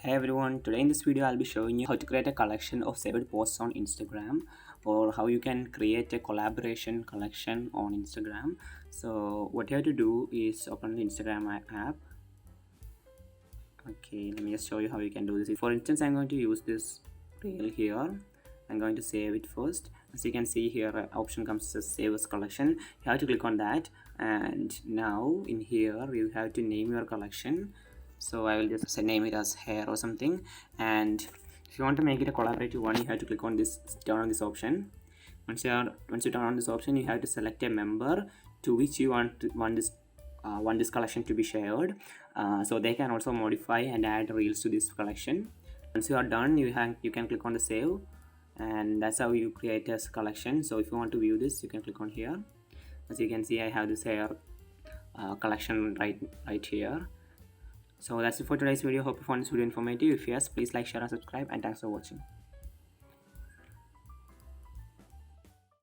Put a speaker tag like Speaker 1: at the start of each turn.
Speaker 1: Hey everyone, today in this video I'll be showing you how to create a collection of saved posts on Instagram, or how you can create a collaboration collection on Instagram. So what you have to do is open the Instagram app. Okay, let me just show you how you can do this. For instance, I'm going to use this reel here. I'm going to save it first. As you can see here, option comes as save as collection. You have to click on that, and now in here you have to name your collection. So I will just say name it as hair or something. And if you want to make it a collaborative one, you have to click on this, turn on this option. Once you turn on this option, you have to select a member to which you want this collection to be shared, so they can also modify and add reels to this collection. Once you are done, you can click on the save, and that's how you create a collection. So if you want to view this, you can click on here. As you can see, I have this hair collection right here. So that's it for today's video. Hope you found this video informative. If yes, please like, share and subscribe, and thanks for watching.